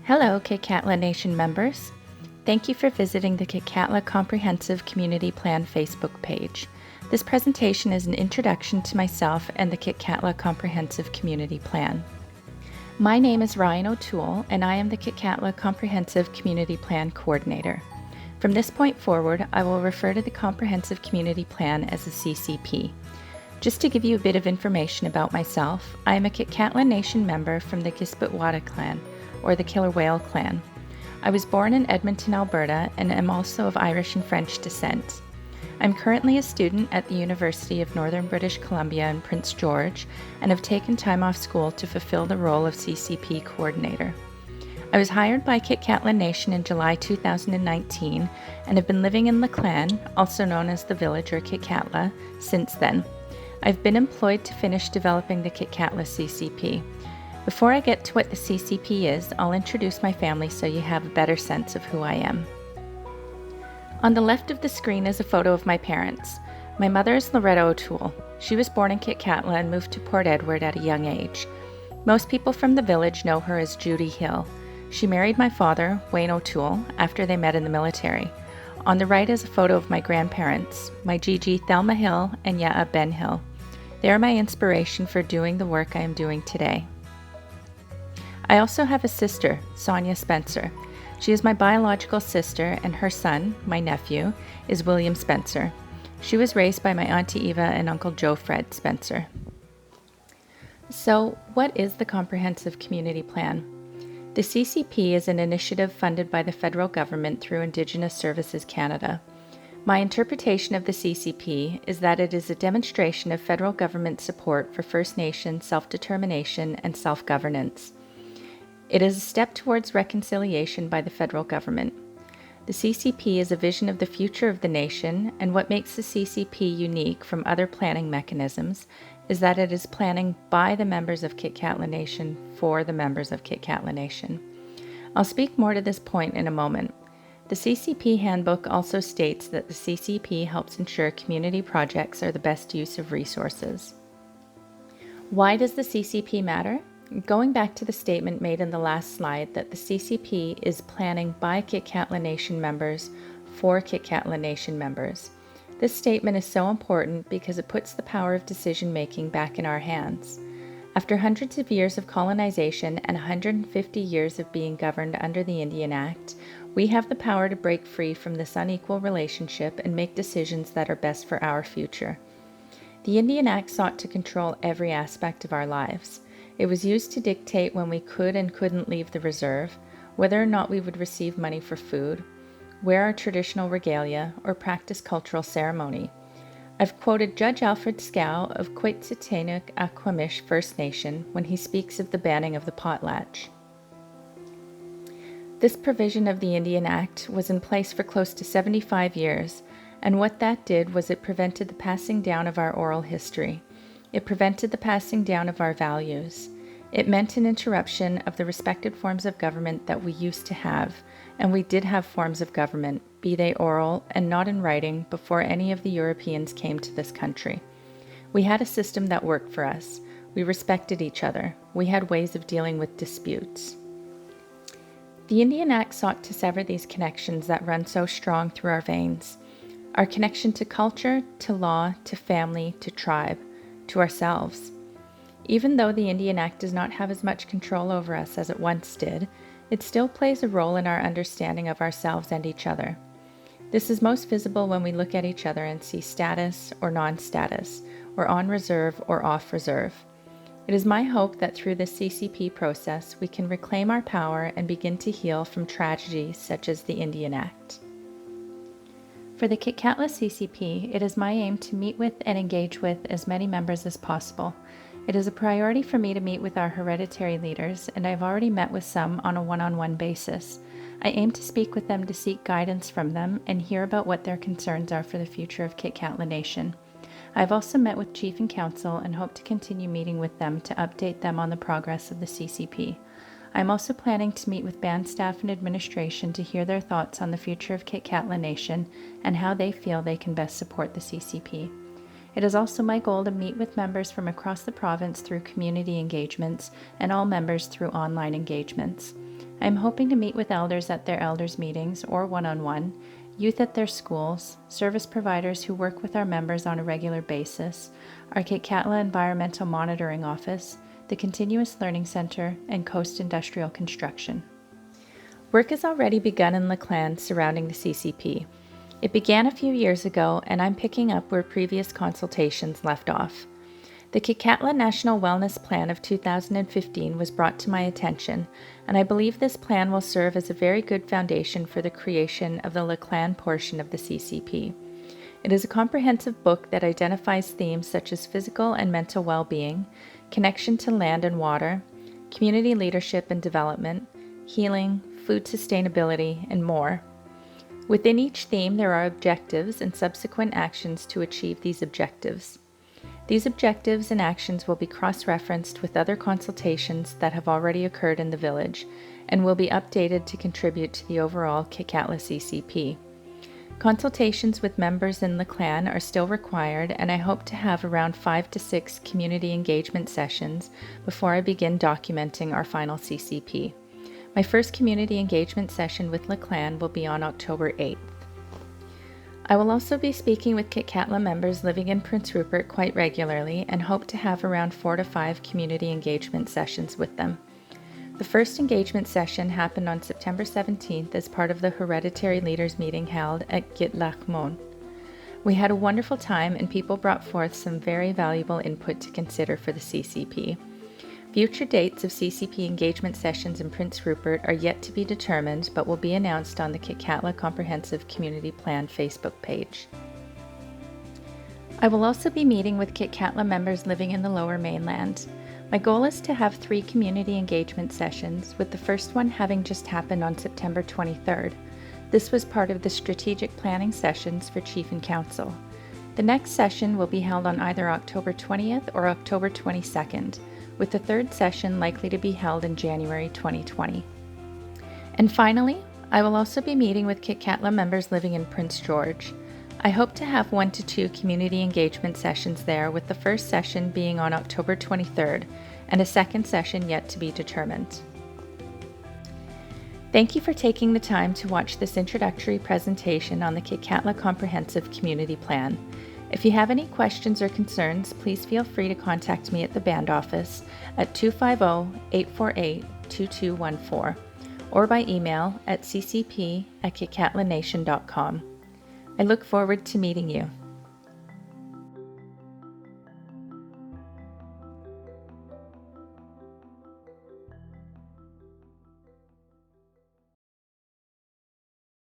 Hello, Gitxaala Nation members. Thank you for visiting the Gitxaala Comprehensive Community Plan Facebook page. This presentation is an introduction to myself and the Gitxaala Comprehensive Community Plan. My name is Ryan O'Toole, and I am the Gitxaala Comprehensive Community Plan Coordinator. From this point forward, I will refer to the Comprehensive Community Plan as a CCP. Just to give you a bit of information about myself, I am a Gitxaala Nation member from the Gitxaala clan, or the Killer Whale clan. I was born in Edmonton, Alberta, and am also of Irish and French descent. I'm currently a student at the University of Northern British Columbia in Prince George, and have taken time off school to fulfill the role of CCP coordinator. I was hired by Gitxaala Nation in July 2019, and have been living in the clan, also known as the village or Gitxaala, since then. I've been employed to finish developing the Gitxaala CCP. Before I get to what the CCP is, I'll introduce my family so you have a better sense of who I am. On the left of the screen is a photo of my parents. My mother is Loretta O'Toole. She was born in Gitxaala and moved to Port Edward at a young age. Most people from the village know her as Judy Hill. She married my father, Wayne O'Toole, after they met in the military. On the right is a photo of my grandparents, my Gigi Thelma Hill and Ya'a Ben Hill. They are my inspiration for doing the work I am doing today. I also have a sister, Sonia Spencer. She is my biological sister, and her son, my nephew, is William Spencer. She was raised by my Auntie Eva and Uncle Joe Fred Spencer. So, what is the Comprehensive Community Plan? The CCP is an initiative funded by the federal government through Indigenous Services Canada. My interpretation of the CCP is that it is a demonstration of federal government support for First Nation self-determination and self-governance. It is a step towards reconciliation by the federal government. The CCP is a vision of the future of the nation, and what makes the CCP unique from other planning mechanisms is that it is planning by the members of Gitxaala Nation for the members of Gitxaala Nation. I'll speak more to this point in a moment. The CCP handbook also states that the CCP helps ensure community projects are the best use of resources. Why does the CCP matter? Going back to the statement made in the last slide that the CCP is planning by Gitxaala Nation members for Gitxaala Nation members. This statement is so important because it puts the power of decision-making back in our hands. After hundreds of years of colonization and 150 years of being governed under the Indian Act, we have the power to break free from this unequal relationship and make decisions that are best for our future. The Indian Act sought to control every aspect of our lives. It was used to dictate when we could and couldn't leave the reserve, whether or not we would receive money for food, wear our traditional regalia, or practice cultural ceremony. I've quoted Judge Alfred Scow of Gitxaala First Nation when he speaks of the banning of the potlatch. This provision of the Indian Act was in place for close to 75 years, and what that did was it prevented the passing down of our oral history. It prevented the passing down of our values. It meant an interruption of the respected forms of government that we used to have, and we did have forms of government, be they oral and not in writing, before any of the Europeans came to this country. We had a system that worked for us. We respected each other. We had ways of dealing with disputes. The Indian Act sought to sever these connections that run so strong through our veins. Our connection to culture, to law, to family, to tribe, to ourselves. Even though the Indian Act does not have as much control over us as it once did, it still plays a role in our understanding of ourselves and each other. This is most visible when we look at each other and see status or non-status, or on reserve or off reserve. It is my hope that through this CCP process, we can reclaim our power and begin to heal from tragedies such as the Indian Act. For the Gitxaala CCP, it is my aim to meet with and engage with as many members as possible. It is a priority for me to meet with our hereditary leaders, and I've already met with some on a one-on-one basis. I aim to speak with them to seek guidance from them and hear about what their concerns are for the future of Gitxaala Nation. I've also met with Chief and Council and hope to continue meeting with them to update them on the progress of the CCP. I'm also planning to meet with band staff and administration to hear their thoughts on the future of Gitxaala Nation and how they feel they can best support the CCP. It is also my goal to meet with members from across the province through community engagements and all members through online engagements. I'm hoping to meet with elders at their elders meetings or one-on-one, youth at their schools, service providers who work with our members on a regular basis, our Gitxaala Environmental Monitoring Office, the Continuous Learning Center, and Coast Industrial Construction. Work has already begun in Laclan surrounding the CCP. It began a few years ago, and I'm picking up where previous consultations left off. The Gitxaala National Wellness Plan of 2015 was brought to my attention, and I believe this plan will serve as a very good foundation for the creation of the Laclan portion of the CCP. It is a comprehensive book that identifies themes such as physical and mental well-being, connection to land and water, community leadership and development, healing, food sustainability, and more. Within each theme, there are objectives and subsequent actions to achieve these objectives. These objectives and actions will be cross-referenced with other consultations that have already occurred in the village and will be updated to contribute to the overall Gitxaala CCP. Consultations with members in Laclan are still required, and I hope to have around 5 to 6 community engagement sessions before I begin documenting our final CCP. My first community engagement session with Laclan will be on October 8th. I will also be speaking with Gitxaala members living in Prince Rupert quite regularly and hope to have around 4 to 5 community engagement sessions with them. The first engagement session happened on September 17th as part of the Hereditary Leaders meeting held at Gitxaala Nation. We had a wonderful time and people brought forth some very valuable input to consider for the CCP. Future dates of CCP engagement sessions in Prince Rupert are yet to be determined, but will be announced on the Gitxaala Comprehensive Community Plan Facebook page. I will also be meeting with Gitxaala members living in the Lower Mainland. My goal is to have 3 community engagement sessions, with the first one having just happened on September 23rd. This was part of the strategic planning sessions for Chief and Council. The next session will be held on either October 20th or October 22nd. With the third session likely to be held in January 2020. And finally, I will also be meeting with Gitxaala members living in Prince George. I hope to have 1 to 2 community engagement sessions there, with the first session being on October 23rd and a second session yet to be determined. Thank you for taking the time to watch this introductory presentation on the Gitxaala Comprehensive Community Plan. If you have any questions or concerns, please feel free to contact me at the band office at 250-848-2214 or by email at ccp@gitxaalanation.com. I look forward to meeting you.